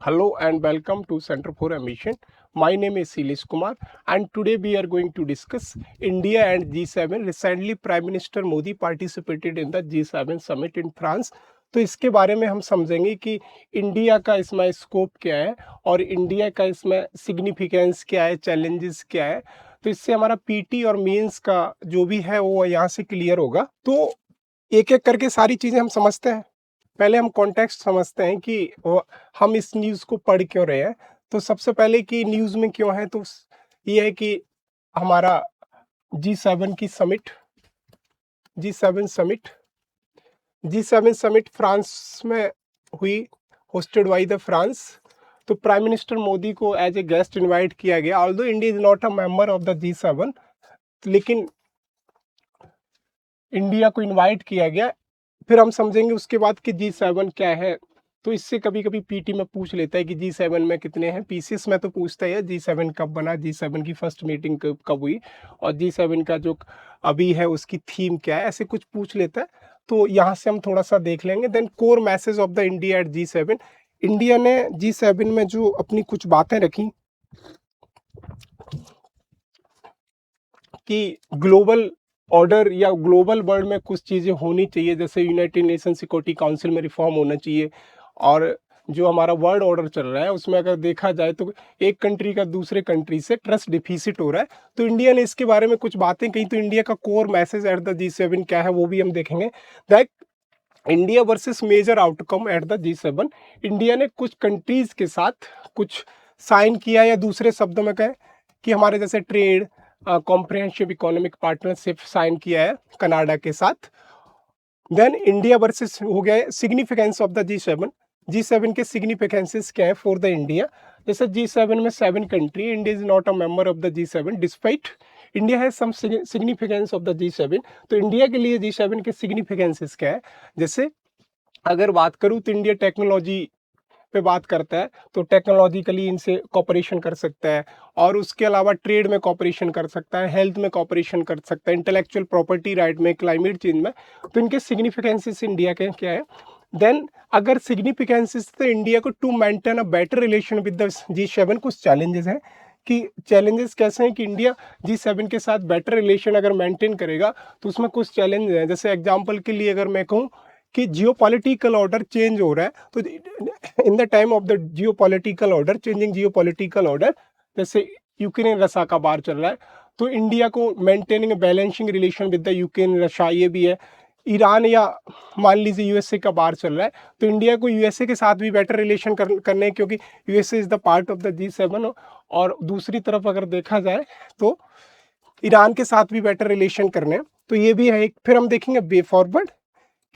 Hello and welcome to Center for Ambition. My name is Silis Kumar and today we are going to discuss India and G7. Recently Prime Minister Modi participated in the G7 summit in France. तो इसके बारे में हम समझेंगे कि India का इसमें scope क्या है और इंडिया का इसमें सिग्निफिकेंस क्या है, चैलेंजेस क्या है। तो इससे हमारा पीटी और मेंस का जो भी है वो यहाँ से क्लियर होगा। तो एक एक करके सारी चीज़ें हम समझते हैं। पहले हम कॉन्टेक्स्ट समझते हैं कि हम इस न्यूज़ को पढ़ क्यों रहे हैं। तो सबसे पहले कि न्यूज़ में क्यों है, तो ये है कि हमारा G7 की समिट, G7 समिट फ्रांस में हुई, होस्टेड बाय द फ्रांस। तो प्राइम मिनिस्टर मोदी को एज ए गेस्ट इनवाइट किया गया। Although India is not a member of the G7, लेकिन इंडिया को इनवाइट किया गया। फिर हम समझेंगे उसके बाद कि G7 क्या है। तो इससे कभी कभी पीटी में पूछ लेता है कि G7 में कितने हैं। पीसीएस में तो पूछता है G7 कब बना, G7 की फर्स्ट मीटिंग कब हुई और G7 का जो अभी है उसकी थीम क्या है, ऐसे कुछ पूछ लेता है। तो यहाँ से हम थोड़ा सा देख लेंगे। Then core message of the India at G7। India ने G7 में जो अपनी कुछ बातें रखी कि ग्लोबल ऑर्डर या ग्लोबल वर्ल्ड में कुछ चीज़ें होनी चाहिए, जैसे यूनाइटेड नेशन सिक्योरिटी काउंसिल में रिफॉर्म होना चाहिए। और जो हमारा वर्ल्ड ऑर्डर चल रहा है उसमें अगर देखा जाए तो एक कंट्री का दूसरे कंट्री से ट्रस्ट डिफिसिट हो रहा है। तो इंडिया ने इसके बारे में कुछ बातें कही। तो इंडिया का core message eight the G7 क्या है वो भी हम देखेंगे। That India versus major outcome at the G7। India ने कुछ कंट्रीज के साथ कुछ साइन किया, या दूसरे शब्दों में कहें कि हमारे जैसे trade comprehensive economic partnership sign किया है कनाडा के साथ। देन इंडिया वर्सेस हो गया सिग्निफिकेंस ऑफ द G7 के सिग्निफिकेंसेस क्या है फॉर द इंडिया। जैसे G7 में 7 country, India is not a member of the G7 despite India है सम सिग्निफिकेंस ऑफ द G7। तो इंडिया के लिए G7 के सिग्निफिकेंसेस क्या है। जैसे अगर बात करूँ तो इंडिया टेक्नोलॉजी पे बात करता है, तो टेक्नोलॉजिकली इनसे कॉपरेशन कर सकता है, और उसके अलावा ट्रेड में कॉपरेशन कर सकता है, हेल्थ में कॉपरेशन कर सकता है, इंटेलेक्चुअल प्रॉपर्टी राइट में, क्लाइमेट चेंज में। तो इनके सिग्निफिकेंसेस इंडिया के क्या है। देन अगर सिग्निफिकेंसेस तो इंडिया को to maintain a better relation with the G7 कुछ चैलेंजेस हैं कि चैलेंजेस कैसे हैं कि इंडिया G7 के साथ बेटर रिलेशन अगर मेंटेन करेगा तो उसमें कुछ चैलेंज हैं। जैसे एग्जांपल के लिए अगर मैं कहूँ कि जियोपॉलिटिकल ऑर्डर चेंज हो रहा है, तो in the time of the geopolitical order, changing geopolitical order, जैसे यूक्रेन रसा का बार चल रहा है, तो इंडिया को maintaining balancing relation with the Ukraine Russia ये भी है। ईरान या मान लीजिए यूएसए का बार चल रहा है, तो इंडिया को यूएसए के साथ भी बेटर रिलेशन करने, क्योंकि USA is the part of the G7। और दूसरी तरफ अगर देखा जाए तो ईरान के साथ भी बेटर रिलेशन करने। तो ये भी है एक। फिर हम देखेंगे वे फॉरवर्ड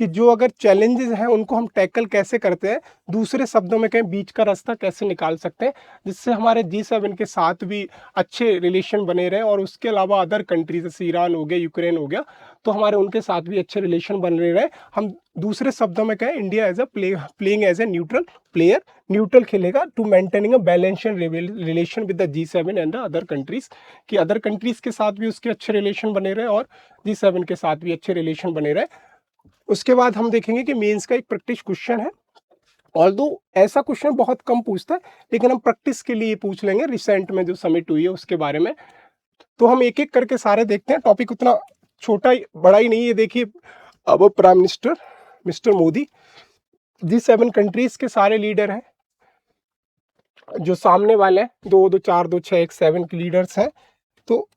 कि जो अगर चैलेंजेस हैं उनको हम टैकल कैसे करते हैं, दूसरे शब्दों में कहें बीच का रास्ता कैसे निकाल सकते हैं, जिससे हमारे G7 के साथ भी अच्छे रिलेशन बने रहे, और उसके अलावा अदर कंट्रीज जैसे ईरान हो गया, यूक्रेन हो गया, तो हमारे उनके साथ भी अच्छे रिलेशन बन रहे। हम दूसरे शब्दों में कहें India as a playing as a neutral player, neutral खेलेगा to maintaining a balance relation with the G7 and the other countries, कि अदर कंट्रीज के साथ भी उसके अच्छे रिलेशन बने रहे और G7 के साथ भी अच्छे रिलेशन बने रहे। उसके बाद हम देखेंगे कि मेंस का एक प्रैक्टिस क्वेश्चन है। ऑल्दो ऐसा क्वेश्चन बहुत कम पूछता है, लेकिन हम प्रैक्टिस के लिए पूछ लेंगे रिसेंट में जो समिट हुई है उसके बारे में। तो हम एक एक करके सारे देखते हैं। टॉपिक उतना छोटा ही बड़ा ही नहीं है। देखिए, अब prime minister mister Modi G7 countries के सारे लीडर हैं जो सामने वाले हैं, 2 2 4 2 6 1 7 के लीडर्स हैं। तो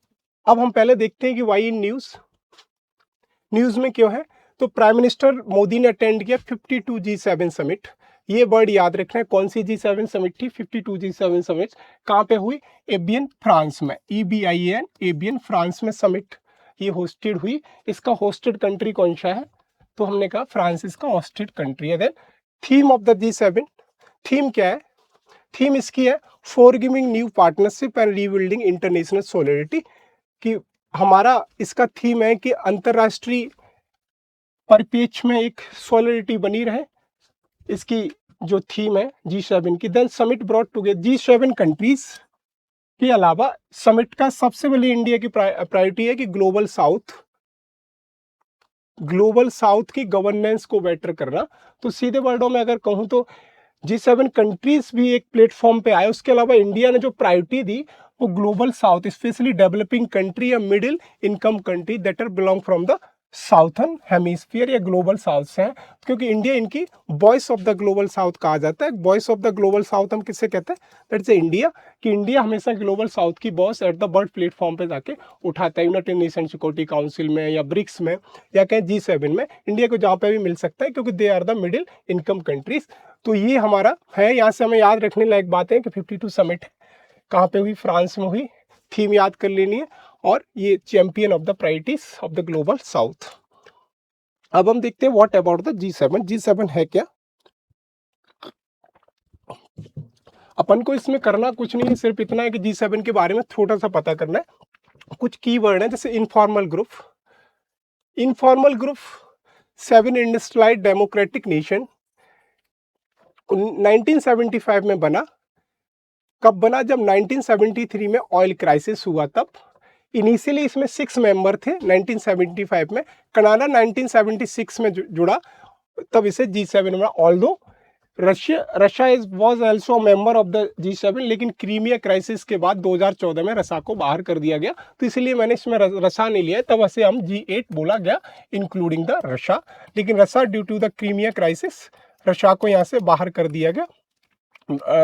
अब हम पहले देखते हैं कि वाई इन न्यूज़ में क्यों है। तो प्राइम मिनिस्टर मोदी ने अटेंड किया 52 G7 समिट। ये वर्ड याद रखना है, कौन सी G7 समिट थी। 52 G7 समिट कहाँ पे हुई, एबियन फ्रांस में, EBIAN एबियन फ्रांस में समिट ये होस्टेड हुई। इसका होस्टेड कंट्री कौन सा है, तो हमने कहा फ्रांस इसका होस्टेड कंट्री है। Then theme of the G7, theme क्या है, थीम इसकी है for giving new partnership and rebuilding international solidarity, कि हमारा इसका थीम है कि अंतरराष्ट्रीय परिपेक्ष में एक सॉलिडिटी बनी रहे, इसकी जो थीम है G7 की। Then summit brought together G7 countries के अलावा समिट का सबसे बड़ी इंडिया की प्रायोरिटी है कि ग्लोबल साउथ की गवर्नेंस को बेटर करना। तो सीधे वर्डों में अगर कहूँ तो G7 कंट्रीज भी एक प्लेटफॉर्म पे आए। उसके अलावा इंडिया ने जो प्रायोरिटी दी वो global south, specially developing country या middle income country that are belong from the southern hemisphere या ग्लोबल साउथ से हैं, क्योंकि इंडिया इनकी voice of the global south कहा जाता है। Voice of the global south हम किससे कहते हैं? दैट इज इंडिया, कि इंडिया हमेशा ग्लोबल साउथ की voice at the world platform पे जाके उठाता है। यूनाइटेड नेशन सिक्योरिटी काउंसिल में या ब्रिक्स में या कहें G7 में इंडिया को जहाँ पे भी मिल सकता है, क्योंकि they are the middle income countries. तो ये हमारा है। यहाँ से हमें याद रखने लायक बात है कि 52 समिट कहाँ पे हुई? फ्रांस में हुई। थीम याद कर लेनी है। और ये champion of the priorities of the global south. अब हम देखते हैं what about the G7। G7 है क्या? अपन को इसमें करना कुछ नहीं है, सिर्फ इतना है कि G7 के बारे में थोड़ा सा पता करना है। कुछ की वर्ड है, जैसे informal group. Informal group 7 industrialised democratic nation 1975 में बना। कब बना? जब 1973 में ऑयल क्राइसिस हुआ तब। इनिशियली इसमें 6 मेंबर थे 1975 में। कनाडा 1976 में जुड़ा, तब इसे G7 में। Although Russia was also member of the G7, लेकिन क्रीमिया क्राइसिस के बाद 2014 में रसा को बाहर कर दिया गया, तो इसलिए मैंने इसमें रसा नहीं लिया, तब ऐसे हम G8 बोला गया इंक्लूडिंग द रशिया। लेकिन Russia due to the Crimea crisis Russia को यहाँ से बाहर कर दिया गया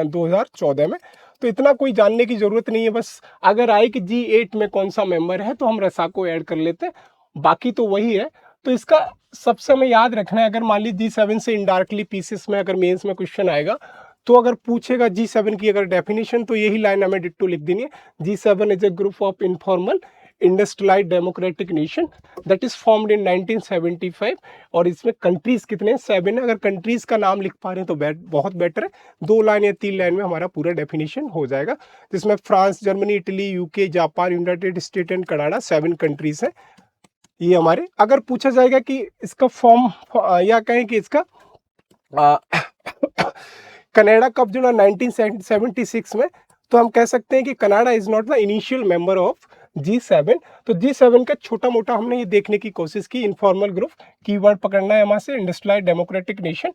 2014 में। तो इतना कोई जानने की जरूरत नहीं है, बस अगर आए कि G8 में कौन सा मेंबर है तो हम रसा को ऐड कर लेते हैं, बाकी तो वही है। तो इसका सबसे हमें याद रखना है, अगर मान लीजिए G7 से इनडायरेक्टली पीसेस में अगर मेंस में क्वेश्चन आएगा तो अगर पूछेगा G7 की अगर डेफिनेशन, तो यही लाइन हमें डिट्टो लिख देनी है। G7 is a group of informal industrialised democratic nation that is formed in 1975। और इसमें कंट्रीज कितने हैं? 7 है। अगर कंट्रीज का नाम लिख पा रहे हैं तो बहुत बेटर है। 2 लाइन या 3 लाइन में हमारा पूरा डेफिनेशन हो जाएगा, जिसमें France, Germany, Italy, UK, Japan, United state and Canada 7 countries हैं ये हमारे। अगर पूछा जाएगा कि इसका फॉर्म या कहें कि इसका कनाडा कब जुड़ा 1976 में, तो हम कह सकते हैं कि Canada is not the initial member of G7। तो G7 का छोटा मोटा हमने ये देखने की कोशिश की। इनफॉर्मल ग्रुप कीवर्ड पकड़ना है हमारे से। इंडस्ट्रियलाइज्ड डेमोक्रेटिक नेशन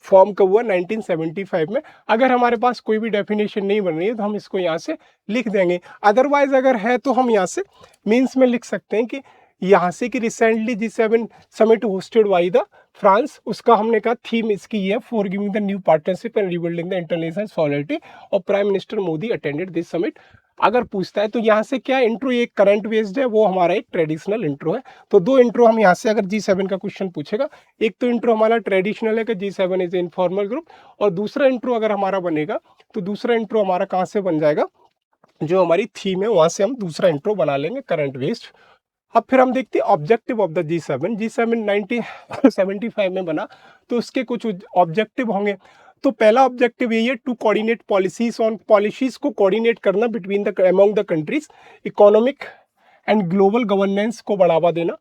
फॉर्म कब हुआ? 1975 में। अगर हमारे पास कोई भी डेफिनेशन नहीं बन रही है तो हम इसको यहाँ से लिख देंगे। अदरवाइज अगर है तो हम यहाँ से मीन्स में लिख सकते हैं कि यहाँ से कि recently G7 summit hosted by the France, उसका हमने कहा थीम इसकी ये है, for giving the new partnership and rebuilding the international solidarity, और prime minister Modi attended this summit. अगर पूछता है तो यहाँ से क्या इंट्रो, एक करंट बेस्ड है, वो हमारा एक ट्रेडिशनल इंट्रो है। तो 2 इंट्रो हम यहाँ से, अगर G7 का क्वेश्चन पूछेगा, एक तो इंट्रो हमारा ट्रेडिशनल है कि G7 is a informal group, और दूसरा इंट्रो अगर हमारा बनेगा तो दूसरा इंट्रो हमारा कहाँ से बन जाएगा? जो हमारी थीम है वहाँ से हम दूसरा इंट्रो बना लेंगे करंट बेस्ड। अब फिर हम देखते हैं objective of the G7। G7 1975 में बना, तो उसके कुछ ऑब्जेक्टिव होंगे। तो पहला ऑब्जेक्टिव यही है, to coordinate policies on, policies को कोऑर्डिनेट करना between the among the countries, economic and global governance को बढ़ावा देना,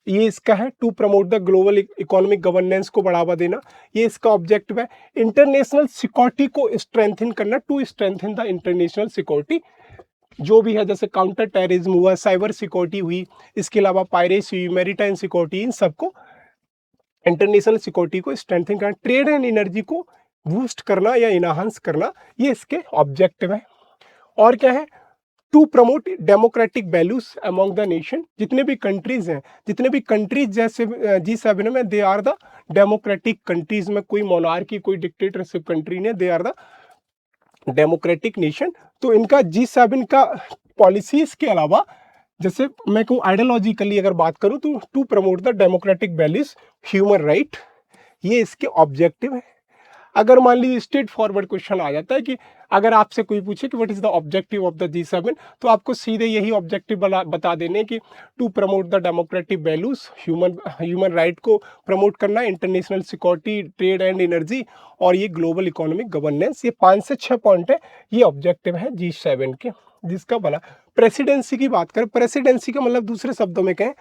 ये इसका है। To promote the global economic governance को बढ़ावा देना, ये इसका ऑब्जेक्टिव है। इंटरनेशनल सिक्योरिटी को स्ट्रेंथन करना, to strengthen the international security, जो भी है, जैसे काउंटर टेररिज्म हुआ, साइबर सिक्योरिटी हुई, इसके अलावा पायरेसी हुई, मैरीटाइम सिक्योरिटी, इन सबको इंटरनेशनल सिक्योरिटी को स्ट्रेंथन करना। ट्रेड एंड एनर्जी को बूस्ट करना या इनहांस करना, ये इसके ऑब्जेक्टिव है। और क्या है? To promote democratic values among the nation, जितने भी कंट्रीज हैं, जितने भी कंट्रीज जैसे G7 में, they are the democratic countries, में कोई मोनार्की, कोई डिक्टेटरशिप कंट्री नहीं, they are the democratic nation. तो इनका G7 का पॉलिसीज के अलावा, जैसे मैं कहूँ आइडियोलॉजिकली अगर बात करूँ, तो to promote the democratic values, human right, ये इसके ऑब्जेक्टिव है। अगर मान लीजिए स्ट्रेट फॉरवर्ड क्वेश्चन आ जाता है कि अगर आपसे कोई पूछे कि what is the objective of the G7, तो आपको सीधे यही ऑब्जेक्टिव बता देने कि to promote the democratic values, human right को प्रमोट करना, international security, trade and energy, और ये ग्लोबल इकोनॉमिक गवर्नेंस। ये 5 से 6 पॉइंट है, ये ऑब्जेक्टिव है G7 के, जिसका बना। प्रेसिडेंसी की बात करें, प्रेसिडेंसी का मतलब दूसरे शब्दों में कहें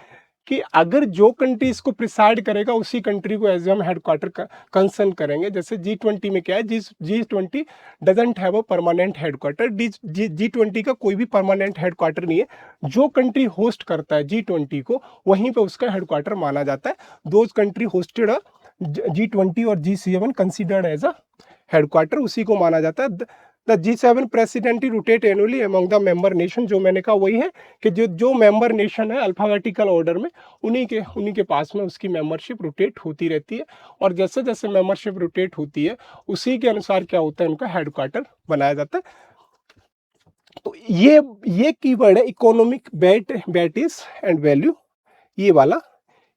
कि अगर जो कंट्री इसको प्रिसाइड करेगा उसी कंट्री को एज हम हेडक्वार्टर कंसर्न करेंगे। जैसे G20 में क्या है, G20 doesn't have a permanent headquarter. G20 का कोई भी परमानेंट हेडक्वार्टर नहीं है। जो कंट्री होस्ट करता है G20 को, वहीं पे उसका हेडक्वार्टर माना जाता है। दोज कंट्री होस्टेड G20 और G7 considered as a headquarter उसी को माना जाता है। The G7 presidency rotate annually among the member nation, जो मैंने कहा वही है कि जो मेंबर नेशन है अल्फाबेटिकल ऑर्डर में, उन्हीं के पास में उसकी मेंबरशिप रोटेट होती रहती है, और जैसे जैसे मेंबरशिप रोटेट होती है उसी के अनुसार क्या होता है, उनका हेडक्वार्टर बनाया जाता है। तो ये कीवर्ड है economic weight is and value, ये वाला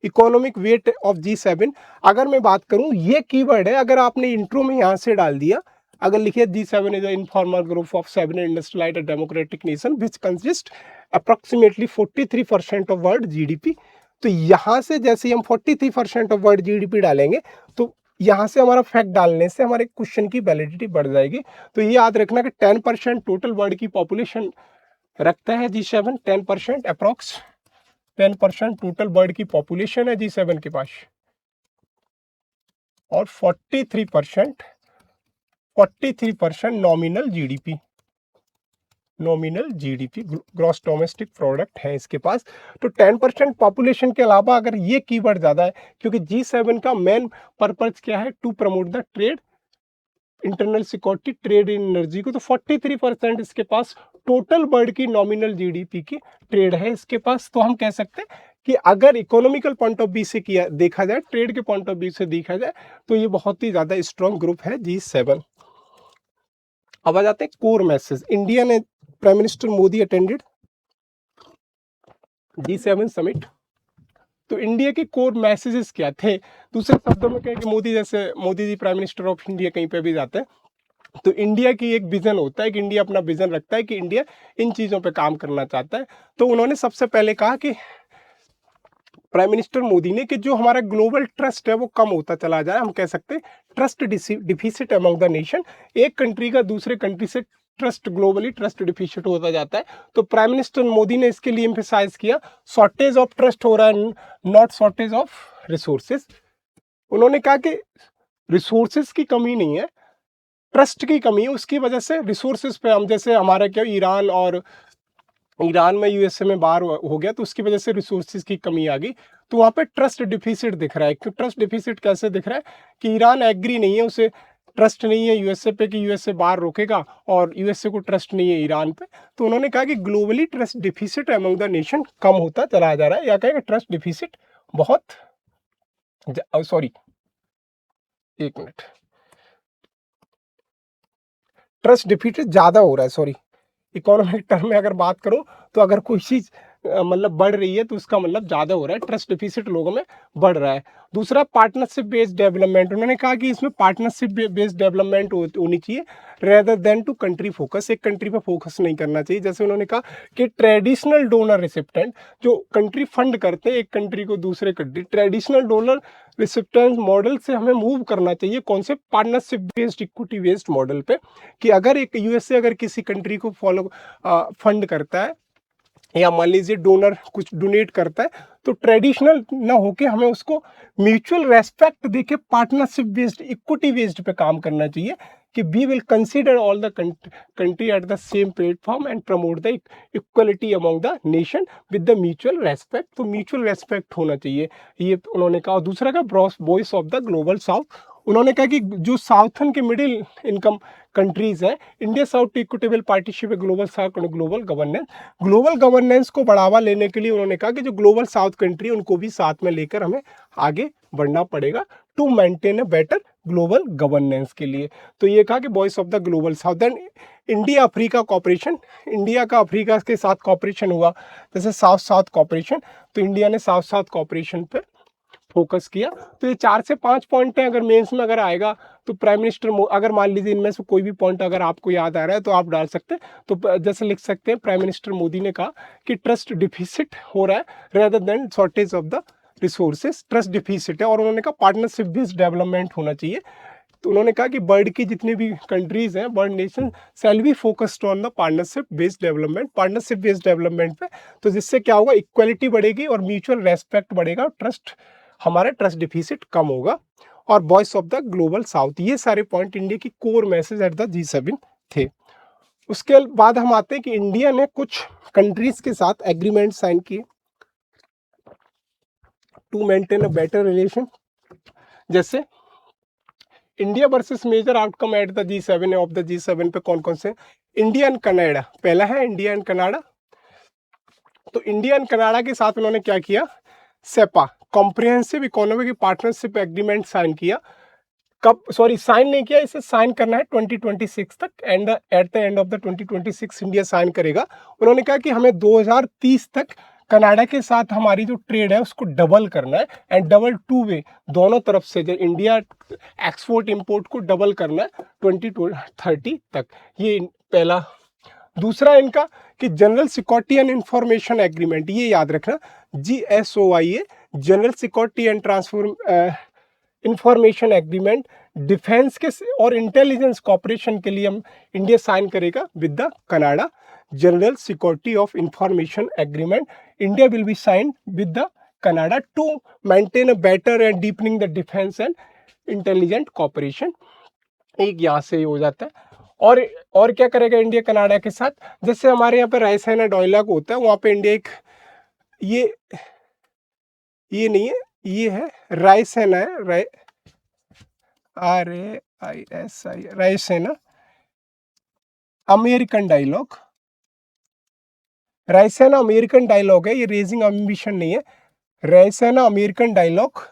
इकोनॉमिक वेट ऑफ G7। अगर मैं बात करूं, ये कीवर्ड है, अगर आपने इंट्रो में यहां से डाल दिया, अगर लिखे G7 is a informal group of 7 industrialised democratic nation which consist approximately 43% of world GDP, तो यहां से जैसे हम 43% ऑफ वर्ल्ड जीडीपी डालेंगे, तो यहां से हमारा फैक्ट डालने से हमारे क्वेश्चन की वैलिडिटी बढ़ जाएगी। तो ये याद रखना कि 10% टोटल वर्ल्ड की पॉपुलेशन रखता है G7, 10% अप्रोक्स 10% टोटल वर्ल्ड की पॉपुलेशन है G7 के पास, और 43% nominal GDP gross domestic product है इसके पास। तो 10% पॉपुलेशन के अलावा अगर ये कीवर्ड ज्यादा है, क्योंकि G7 का मेन पर्पज क्या है, to promote the trade, internal security, trade in energy को, तो 43% इसके पास टोटल वर्ल्ड की नॉमिनल जीडीपी की ट्रेड है इसके पास। तो हम कह सकते हैं कि अगर इकोनॉमिकल पॉइंट ऑफ व्यू से किया देखा जाए, ट्रेड के पॉइंट ऑफ व्यू से देखा जाए, तो ये बहुत ही ज्यादा स्ट्रॉन्ग ग्रुप है G7। अब आ जाते हैं कोर मैसेज। इंडिया ने prime minister Modi attended G7 summit, तो इंडिया के कोर मैसेजेस क्या थे? दूसरे शब्दों में कहें कि Modi ji prime minister of India कहीं पे भी जाते हैं, तो इंडिया की एक विजन होता है कि इंडिया अपना विजन रखता है कि इंडिया इन चीज़ों पे काम करना चाहता है। तो उन्होंने सबसे पहले कहा कि प्राइम मिनिस्टर मोदी ने कि जो हमारा ग्लोबल ट्रस्ट है वो कम होता चला जा रहा है, हम कह सकते हैं trust deficit among the nation, एक कंट्री का दूसरे कंट्री से ग्लोबली ट्रस्ट डिफिसिट होता जाता है। तो प्राइम मिनिस्टर मोदी ने इसके लिए एम्फेसाइज किया शॉर्टेज ऑफ ट्रस्ट हो रहा है, नॉट शॉर्टेज ऑफ रिसोर्सेज। उन्होंने कहा कि रिसोर्सेज की कमी नहीं है, ट्रस्ट की कमी है, उसकी वजह से रिसोर्सेज पे हम, जैसे हमारा क्या ईरान में यूएसए में बार हो गया, तो उसकी वजह से रिसोर्सेज की कमी आ गई, तो वहाँ पे ट्रस्ट डिफिसिट दिख रहा है। क्यों ट्रस्ट डिफिसिट कैसे दिख रहा है? कि ईरान एग्री नहीं है, उसे ट्रस्ट नहीं है यूएसए पे कि यूएसए बार रोकेगा, और यूएसए को ट्रस्ट नहीं है ईरान पे। तो उन्होंने कहा कि globally trust deficit among the nation कम होता चला जा रहा है, या कहेगा ट्रस्ट डिफिसिट बहुत, सॉरी एक मिनट, ट्रस्ट डिफिसिट ज्यादा हो रहा है, सॉरी इकोनॉमिक टर्म में अगर बात करूं, तो अगर कोई चीज मतलब बढ़ रही है तो उसका मतलब ज्यादा हो रहा है, ट्रस्ट डिफिसिट लोगों में बढ़ रहा है। दूसरा पार्टनरशिप बेस्ड डेवलपमेंट, उन्होंने कहा कि इसमें पार्टनरशिप बेस्ड डेवलपमेंट होनी चाहिए rather than to country focus, एक कंट्री पे फोकस नहीं करना चाहिए। जैसे उन्होंने कहा कि ट्रेडिशनल डोनर रिसिप्टेंट, जो कंट्री फंड करते हैं एक कंट्री को दूसरे country, traditional donor recipient model से हमें मूव करना चाहिए, कौन से partnership based equity based model पे, कि अगर एक यूएसए अगर किसी कंट्री को फंड करता है, या मान लीजिए डोनर कुछ डोनेट करता है, तो ट्रेडिशनल ना होके हमें उसको म्यूचुअल रेस्पेक्ट देके पार्टनरशिप बेस्ड इक्विटी बेस्ड पे काम करना चाहिए, कि we will consider all the country at the same platform and promote the equality among the nation with the mutual respect. तो म्यूचुअल रेस्पेक्ट होना चाहिए, ये उन्होंने कहा। दूसरा का voice of the global south, उन्होंने कहा कि जो साउथर्न के मिडिल इनकम कंट्रीज है, India south equitable partnership global south global governance को बढ़ावा लेने के लिए उन्होंने कहा कि जो ग्लोबल साउथ कंट्री उनको भी साथ में लेकर हमें आगे बढ़ना पड़ेगा to maintain a better global governance के लिए। तो ये कहा कि voice of the global south. Then India Africa cooperation, India का अफ्रीका के साथ कॉपरेशन हुआ, जैसे साउथ साउथ कॉपरेशन, तो इंडिया ने साउथ साउथ कॉपरेशन पे फोकस किया। तो ये 4 से 5 पॉइंट है, अगर मेंस में अगर आएगा तो प्राइम मिनिस्टर अगर मान लीजिए इनमें से कोई भी पॉइंट अगर आपको याद आ रहा है तो आप डाल सकते हैं। तो जैसे लिख सकते हैं प्राइम मिनिस्टर मोदी ने कहा कि ट्रस्ट डिफिसिट हो रहा है rather than shortage of the resources, trust deficit है, और उन्होंने कहा पार्टनरशिप बेस्ड डेवलपमेंट होना चाहिए। तो उन्होंने कहा कि वर्ल्ड की जितनी भी कंट्रीज हैं, world nation shall be focused on the partnership based development पे, तो जिससे क्या होगा, इक्वलिटी बढ़ेगी और म्यूचुअल रेस्पेक्ट बढ़ेगा, हमारा ट्रस्ट डिफिसिट कम होगा, और voice of the global south. ये सारे पॉइंट इंडिया की core message eight the G7 थे। उसके बाद हम आते हैं कि इंडिया ने कुछ कंट्रीज के साथ एग्रीमेंट साइन किए to maintain a better relation. जैसे India versus major outcome at the G7 of the G7 पे कौन कौन से? इंडिया एंड कनाडा, पहला है इंडिया एंड कनाडा। तो इंडिया एंड कनाडा के साथ उन्होंने क्या किया? CEPA, comprehensive economic partnership agreement sign किया। कब, सॉरी साइन नहीं किया, इसे साइन करना है 2026 तक, and at the end of the 2026 India sign करेगा। उन्होंने कहा कि हमें 2030 तक कनाडा के साथ हमारी जो ट्रेड है उसको डबल करना है, एंड डबल टू वे, दोनों तरफ से जो इंडिया एक्सपोर्ट इंपोर्ट को डबल करना है 2030 तक। ये पहला। दूसरा इनका कि general security and information agreement, ये याद रखना, GSOIA, general security and transform information agreement, defence के और इंटेलिजेंस कॉपरेशन के लिए हम इंडिया साइन करेगा with the Canada. General security of information agreement, India will be sign with the Canada to maintain a better and deepening the defence and intelligent corporation. एक यहाँ से हो जाता है। और क्या करेगा इंडिया कनाडा के साथ? जैसे हमारे यहाँ पे रायसेना डायलॉग होता है, वहाँ पे इंडिया एक ये नहीं है, ये है रायसेना है, RAISI, Raisina American dialogue. Raisina American dialogue है, ये रेजिंग एम्बिशन नहीं है। रायसेना अमेरिकन डायलॉग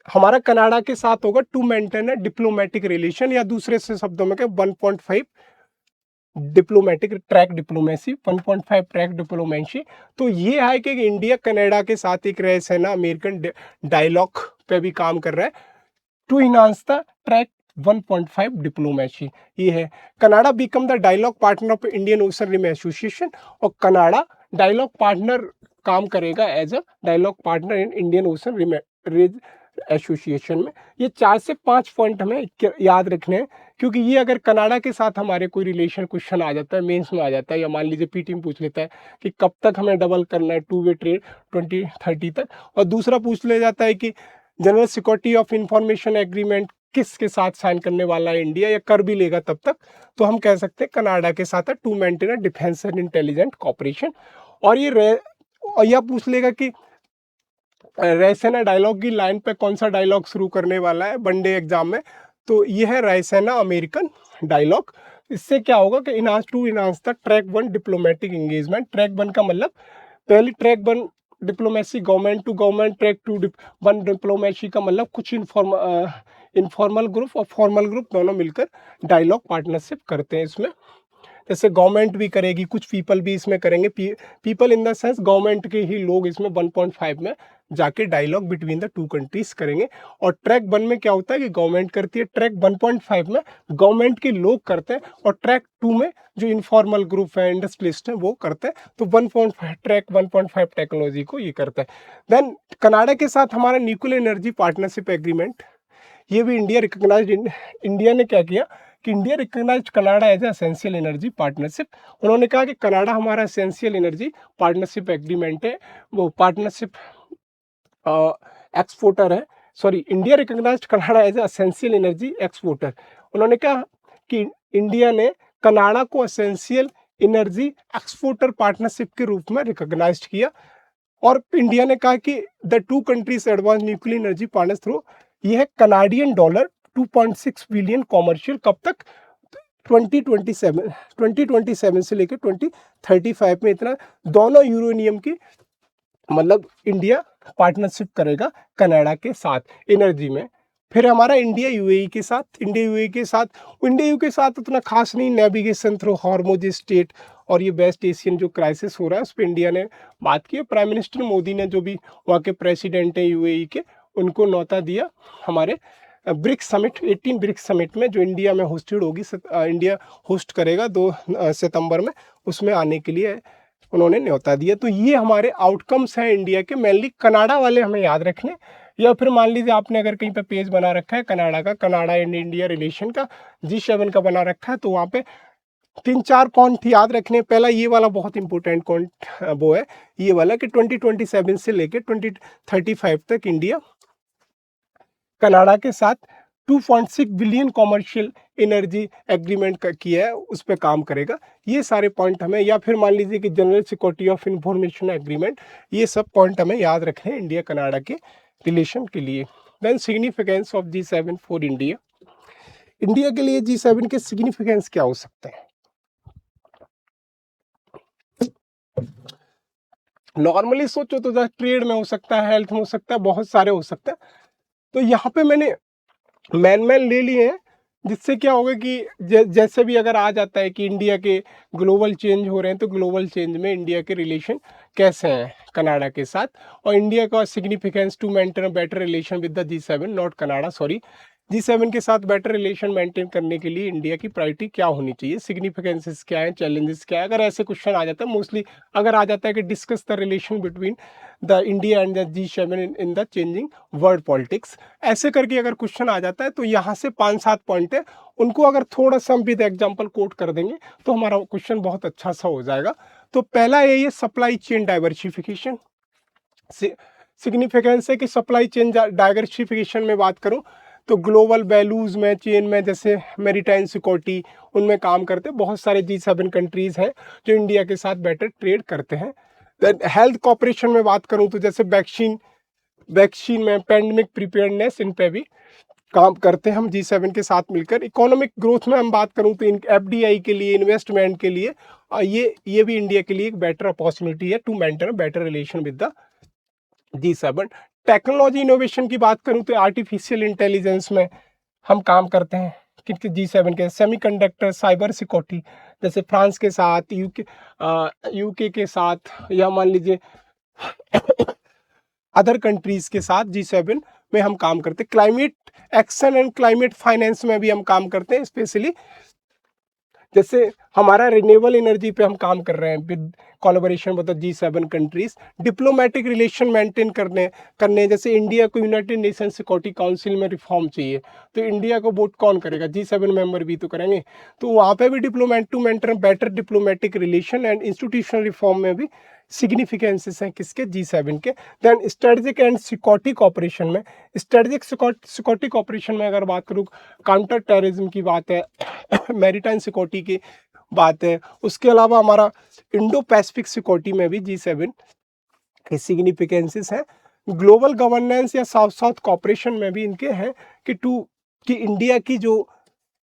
हमारा कनाडा के साथ होगा टू मेंटेन डिप्लोमेटिक रिलेशन, या दूसरे से शब्दों में 1.5 diplomatic track diplomacy, 1.5 track diplomacy. तो ये है कि इंडिया कनाडा के साथ एक रायसेना अमेरिकन डायलॉग पे भी काम कर रहा है to enhance the track 1.5 diplomacy. ये है। Canada become the dialogue partner of Indian Ocean Rim Association, और कनाडा डायलॉग पार्टनर काम करेगा as a dialogue partner in Indian Ocean Rim Association में। ये 4 से 5 पॉइंट हमें याद रखने हैं, क्योंकि ये अगर कनाडा के साथ हमारे कोई रिलेशन क्वेश्चन आ जाता है, मेंस में आ जाता है, या मान लीजिए पीटी में पूछ लेता है कि कब तक हमें डबल करना है टू वे ट्रेड 2030 तक, और दूसरा पूछ ले जाता है कि general security of information agreement किसके साथ साइन करने वाला है इंडिया, या कर भी लेगा तब तक, तो हम कह सकते हैं कनाडा के साथ है to maintain defence and intelligent cooperation. और यह पूछ लेगा कि रायसेना डायलॉग की लाइन पे कौन सा डायलॉग शुरू करने वाला है वनडे एग्जाम में, तो ये है रायसेना अमेरिकन डायलॉग। इससे क्या होगा कि enhance the track 1 diplomatic engagement. Track 1 का मतलब पहली track 1 diplomacy government to government, track 1 diplomacy का मतलब कुछ इनफॉर्मल ग्रुप और फॉर्मल ग्रुप दोनों मिलकर डायलॉग पार्टनरशिप करते हैं इसमें। जैसे गवर्नमेंट भी करेगी, कुछ पीपल भी इसमें करेंगे, people in the sense government के ही लोग इसमें 1.5 में जाके dialogue between the two countries करेंगे। और ट्रैक 1 में क्या होता है कि गवर्नमेंट करती है, ट्रैक 1.5 में गवर्नमेंट के लोग करते हैं, और ट्रैक 2 में जो इनफॉर्मल ग्रुप है, इंडस्ट्रियलिस्ट हैं, वो करते हैं। तो 1.5 ट्रैक 1.5 टेक्नोलॉजी को ये करता है। देन कनाडा के साथ हमारा न्यूक्लियर एनर्जी पार्टनरशिप एग्रीमेंट, ये भी इंडिया रिकॉग्नाइज्ड। इंडिया ने क्या किया कि India recognised Canada as essential energy partnership. उन्होंने कहा कि कनाडा हमारा एसेंशियल एनर्जी पार्टनरशिप एग्रीमेंट है, वो पार्टनरशिप एक्सपोर्टर है, sorry, India recognised Canada as essential energy exporter. उन्होंने कहा कि इंडिया ने कनाडा को एसेंशियल एनर्जी एक्सपोर्टर पार्टनरशिप के रूप में रिकॉग्नाइज्ड किया। और इंडिया ने कहा कि the two countries advance nuclear energy partners through, यह है कनाडियन डॉलर 2.6 बिलियन कॉमर्शियल, कब तक? 2027 से लेकर 2035 में इतना दोनों यूरोनियम की मतलब इंडिया पार्टनरशिप करेगा कनाडा के साथ एनर्जी में। फिर हमारा इंडिया यूएई के साथ उतना खास नहीं, नेविगेशन थ्रू हॉर्मुज स्ट्रेट और ये वेस्ट एशियन जो क्राइसिस हो रहा है उस पर इंडिया ने बात की। प्राइम मिनिस्टर मोदी ने, जो भी वहाँ के प्रेसिडेंट हैं यूएई के, उनको न्योता दिया हमारे ब्रिक्स समिट, 18 ब्रिक्स समिट में, जो इंडिया में होस्टेड होगी, इंडिया होस्ट करेगा 2 सितंबर में, उसमें आने के लिए उन्होंने न्योता दिया। तो ये हमारे आउटकम्स हैं इंडिया के। मेनली कनाडा वाले हमें याद रखने, या फिर मान लीजिए आपने अगर कहीं पे पेज बना रखा है कनाडा एंड इंडिया रिलेशन का, G7 का बना रखा है, तो वहाँ पे 3-4 पॉइंट याद रखने। पहला ये वाला बहुत इंपॉर्टेंट पॉइंट वो है ये वाला कि 2027 से लेकर 2035 तक इंडिया कनाडा के साथ 2.6 बिलियन कॉमर्शियल एनर्जी एग्रीमेंट किया है, उस पर काम करेगा। ये सारे पॉइंट हमें, या फिर मान लीजिए कि general security of information agreement, ये सब पॉइंट हमें याद रखने इंडिया कनाडा के रिलेशन के लिए। Then significance of G7 for India. India के लिए G7 के सिग्निफिकेंस क्या हो सकते हैं? नॉर्मली सोचो तो ट्रेड में हो सकता है, हेल्थ में हो सकता है, बहुत सारे हो सकते हैं। तो यहाँ पे मैंने मैन ले लिए हैं, जिससे क्या होगा कि जैसे भी अगर आ जाता है कि इंडिया के ग्लोबल चेंज हो रहे हैं, तो ग्लोबल चेंज में इंडिया के रिलेशन कैसे हैं कनाडा के साथ, और इंडिया का significance to maintain better relation with the G7, not Canada, sorry, G7 के साथ बेटर रिलेशन मेंटेन करने के लिए इंडिया की प्रायोरिटी क्या होनी चाहिए, सिग्निफिकेंसेस क्या है, चैलेंजेस क्या है। अगर ऐसे क्वेश्चन आ जाता है, मोस्टली अगर आ जाता है कि discuss the relation between the India and the G7 in the changing world politics, ऐसे करके अगर क्वेश्चन आ जाता है तो यहाँ से 5-7 पॉइंट है, उनको अगर थोड़ा सा हम विद एग्जाम्पल कोट कर देंगे तो हमारा क्वेश्चन बहुत अच्छा सा हो जाएगा। तो पहला यही है सप्लाई चेन डाइवर्सिफिकेशन। सिग्निफिकेंस है कि सप्लाई चेन डाइवर्सिफिकेशन में बात करूं तो ग्लोबल वैल्यूज में, चेन में, जैसे मैरीटाइम सिक्योरिटी, उनमें काम करते बहुत सारे G7 कंट्रीज हैं जो इंडिया के साथ बेटर ट्रेड करते हैं। देन हेल्थ कॉपरेशन में बात करूं तो जैसे वैक्सीन में, पैंडेमिक प्रिपेयर्डनेस, इन पे भी काम करते हैं हम G7 के साथ मिलकर। इकोनॉमिक ग्रोथ में हम बात करूं तो FDI के लिए, इन्वेस्टमेंट के लिए, ये भी इंडिया के लिए एक बेटर अपॉर्चुनिटी है to maintain better relation with the G7। Technology innovation की बात करूं तो आर्टिफिशियल इंटेलिजेंस में हम काम करते हैं किनके G7 के, सेमीकंडक्टर, साइबर सिक्योरिटी, जैसे फ्रांस के साथ, यूके के साथ, या मान लीजिए अदर कंट्रीज के साथ G7 में हम काम करते हैं। Climate action and climate finance में भी हम काम करते हैं, स्पेशली जैसे हमारा रिन्यूएबल एनर्जी पे हम काम कर रहे हैं with collaboration with the G7 countries. Diplomatic relation maintain करने जैसे इंडिया को यूनाइटेड नेशन सिक्योरिटी काउंसिल में रिफॉर्म चाहिए, तो इंडिया को वोट कौन करेगा? G7 मेंबर भी तो करेंगे। तो वहाँ पे भी to maintain better diplomatic relation and institutional reform में भी सिग्निफिकेंसेस हैं किसके? G7 के। Then strategic and security cooperation में, स्ट्रेटेजिक सिक्योरिटी कॉपरेशन में अगर बात करूँ, काउंटर टेररिज्म की बात है, मैरीटाइम सिक्योरिटी की बात है, उसके अलावा हमारा इंडो पैसिफिक सिक्योरिटी में भी G7 के सिग्निफिकेंसेस हैं। ग्लोबल गवर्नेंस या साउथ साउथ कॉपरेशन में भी इनके हैं कि इंडिया की जो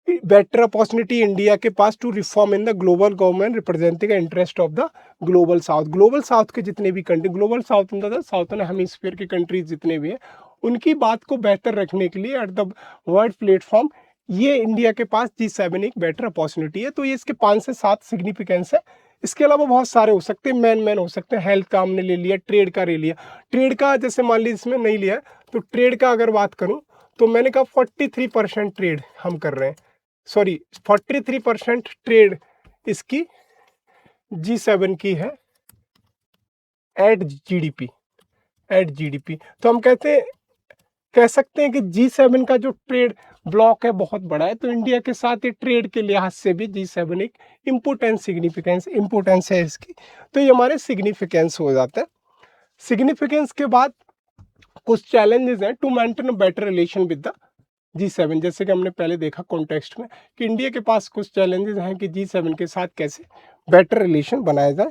बेटर अपॉर्चुनिटी इंडिया के पास to reform in the global government representing interest of the global south. Global south के जितने भी country, global south in the southern hemisphere के कंट्रीज जितने भी हैं, उनकी बात को बेहतर रखने के लिए एट द वर्ल्ड प्लेटफॉर्म, ये इंडिया के पास G7 एक बेटर अपॉर्चुनिटी है। तो ये इसके 5 से 7 सिग्निफिकेंस है। इसके अलावा बहुत सारे हो सकते हैं, मैन हो सकते हैं। हेल्थ का हमने ले लिया, ट्रेड का ले लिया। ट्रेड का जैसे मान लीजिए इसमें नहीं लिया, तो ट्रेड का अगर बात करूं तो मैंने कहा 43% ट्रेड हम कर रहे हैं, सॉरी 43% ट्रेड इसकी G7 की है एट जीडीपी। तो हम कह सकते हैं कि G7 का जो ट्रेड ब्लॉक है बहुत बड़ा है, तो इंडिया के साथ ये ट्रेड के लिहाज से भी G7 एक इम्पोर्टेंस है इसकी। तो ये हमारे सिग्निफिकेंस हो जाता है। सिग्निफिकेंस के बाद कुछ चैलेंजेस हैं to maintain better relation with the G7, जैसे कि हमने पहले देखा कॉन्टेक्स्ट में कि इंडिया के पास कुछ चैलेंजेस हैं कि G7 के साथ कैसे बेटर रिलेशन बनाया जाए।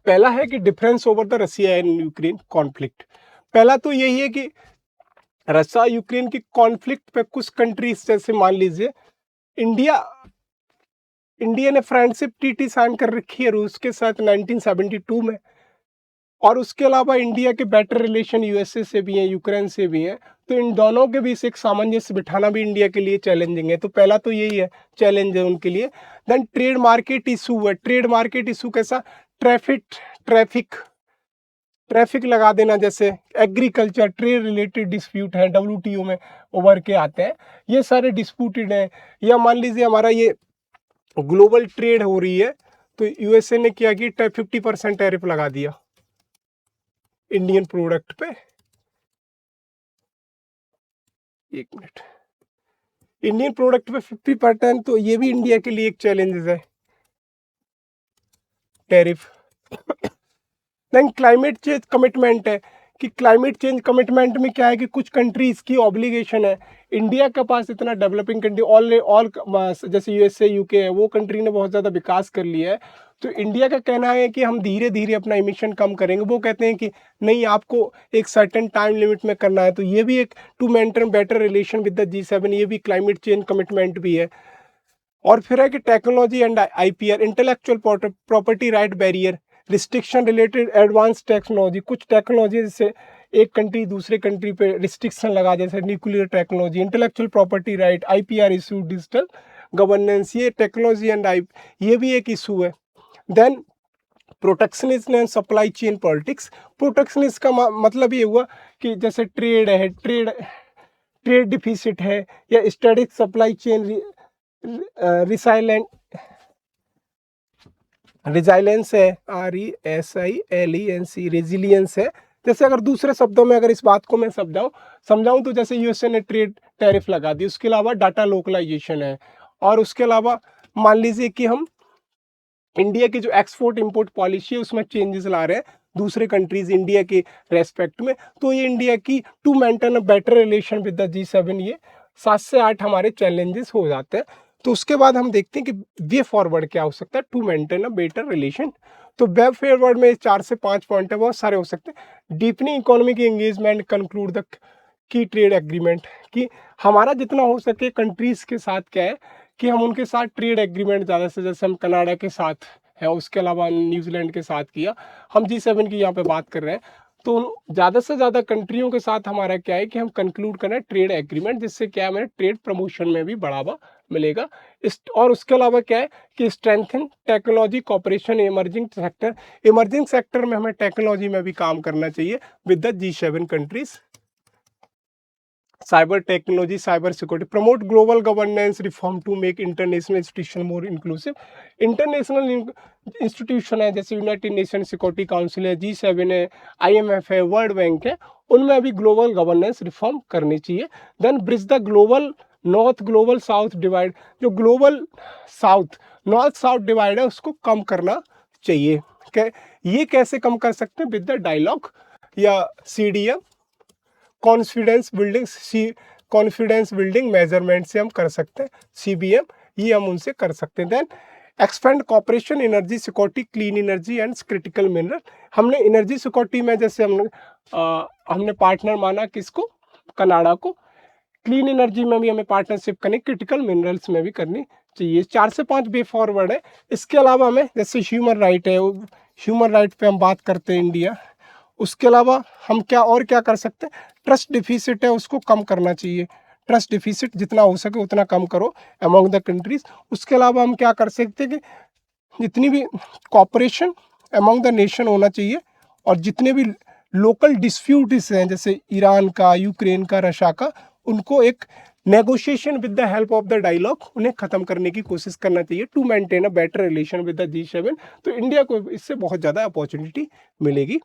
पहला है कि difference over the Russia and Ukraine conflict. पहला तो यही है कि रसिया यूक्रेन की कॉन्फ्लिक्ट पे कुछ कंट्रीज, जैसे मान लीजिए इंडिया ने फ्रेंडशिप ट्रीटी साइन कर रखी है रूस के साथ 1972 में, और उसके अलावा इंडिया के बेटर रिलेशन यूएसए से भी हैं, यूक्रेन से भी हैं। तो इन दोनों के बीच एक सामंजस्य बिठाना भी इंडिया के लिए चैलेंजिंग है। तो पहला तो यही है, चैलेंज है उनके लिए। देन ट्रेड मार्केट इशू है। ट्रेड मार्केट इशू कैसा? ट्रैफिक लगा देना, जैसे एग्रीकल्चर, ट्रेड रिलेटेड डिस्प्यूट है, WTO में उभर के आते हैं, ये सारे डिस्प्यूटेड हैं। या मान लीजिए हमारा ये ग्लोबल ट्रेड हो रही है, तो यूएसए ने क्या किया, 50% टैरिफ लगा दिया इंडियन प्रोडक्ट पे। एक मिनट, इंडियन प्रोडक्ट पे 50%, तो ये भी इंडिया के लिए एक चैलेंजेस है, tariff. Then climate change commitment है कि क्लाइमेट चेंज कमिटमेंट में क्या है कि कुछ कंट्रीज की ऑब्लिगेशन है। इंडिया के पास इतना डेवलपिंग कंट्री ऑल जैसे यूएसए, यूके है, वो कंट्री ने बहुत ज़्यादा विकास कर लिया है, तो इंडिया का कहना है कि हम धीरे-धीरे अपना एमिशन कम करेंगे, वो कहते हैं कि नहीं आपको एक सर्टेन टाइम लिमिट में करना है। तो ये भी एक to maintain better relation with the G7, ये भी क्लाइमेट चेंज कमिटमेंट भी है। और फिर है कि technology and IPR, intellectual property right barrier, restriction related advance technology, कुछ टेक्नोलॉजी जैसे एक कंट्री दूसरे कंट्री पे रिस्ट्रिक्शन लगा, जैसे nuclear technology, intellectual property right, IPR issue, digital governance, ये टेक्नोलॉजी एंड ये भी एक इशू है। Then protectionism and supply chain politics, protectionism का मतलब ये हुआ कि जैसे ट्रेड डिफिसिट है या स्टैटिक सप्लाई चेन रिजाइलेंस है, RESILENC, रेजिलियंस है। जैसे अगर दूसरे शब्दों में अगर इस बात को मैं समझाऊं तो जैसे यूएसए ने ट्रेड टैरिफ लगा दी, उसके अलावा डाटा लोकलाइजेशन है, और उसके अलावा मान लीजिए कि हम इंडिया की जो एक्सपोर्ट इंपोर्ट पॉलिसी है उसमें चेंजेस ला रहे हैं दूसरे कंट्रीज इंडिया के रेस्पेक्ट में, तो ये इंडिया की to maintain a better relation with the G7, ये 7 से 8 हमारे चैलेंजेस हो जाते हैं। तो उसके बाद हम देखते हैं कि वे फॉरवर्ड क्या हो सकता है to maintain a better relation. तो वे फॉरवर्ड में 4 से 5 पॉइंट है, बहुत सारे हो सकते हैं। Deepening economic engagement, conclude the key trade agreement, कि हमारा जितना हो सके कंट्रीज के साथ क्या है कि हम उनके साथ ट्रेड एग्रीमेंट ज़्यादा से, जैसे हम कनाडा के साथ है, उसके अलावा न्यूजीलैंड के साथ किया, हम G7 की यहाँ पे बात कर रहे हैं, तो ज़्यादा से ज़्यादा कंट्रियों के साथ हमारा क्या है कि हम कंक्लूड करें ट्रेड एग्रीमेंट, जिससे क्या है हमें ट्रेड प्रमोशन में भी बढ़ावा मिलेगा। और उसके अलावा क्या है कि strengthen technology cooperation emerging sector में हमें टेक्नोलॉजी में भी काम करना चाहिए with the G7 countries. Cyber technology, cyber security, promote global governance reform to make international institution more inclusive. International institution है जैसे यूनाइटेड नेशन सिक्योरिटी काउंसिल है, G7 है, IMF है, वर्ल्ड बैंक है, उनमें अभी ग्लोबल गवर्नेंस रिफॉर्म करनी चाहिए। Then bridge the global north global south divide, जो global south north south divide है उसको कम करना चाहिए। ये कैसे कम कर सकते हैं? विद द डायलॉग या CDM, कॉन्फिडेंस बिल्डिंग मेजरमेंट से हम कर सकते हैं। CBM, ये हम उनसे कर सकते हैं। Then expand cooperation, energy security, clean energy and critical mineral. हमने एनर्जी सिक्योरिटी में जैसे हमने पार्टनर माना किसको? कनाडा को। क्लीन एनर्जी में भी हमें पार्टनरशिप करनी, क्रिटिकल मिनरल्स में भी करनी चाहिए। 4 से 5 वे फॉरवर्ड है। इसके अलावा हमें जैसे ह्यूमन राइट है, ह्यूमन राइट पे हम बात करते हैं इंडिया। उसके अलावा हम क्या कर सकते हैं? ट्रस्ट डिफिसिट है उसको कम करना चाहिए, ट्रस्ट डिफिसिट जितना हो सके उतना कम करो अमॉन्ग द कंट्रीज। उसके अलावा हम क्या कर सकते हैं कि जितनी भी कॉपरेशन अमॉन्ग द नेशन होना चाहिए, और जितने भी लोकल डिस्प्यूट्स हैं जैसे ईरान का, यूक्रेन का, रशिया का, उनको एक negotiation with the help of the dialogue उन्हें खत्म करने की कोशिश करना चाहिए to maintain a better relation with the G7। तो इंडिया को इससे बहुत ज़्यादा अपॉर्चुनिटी मिलेगी।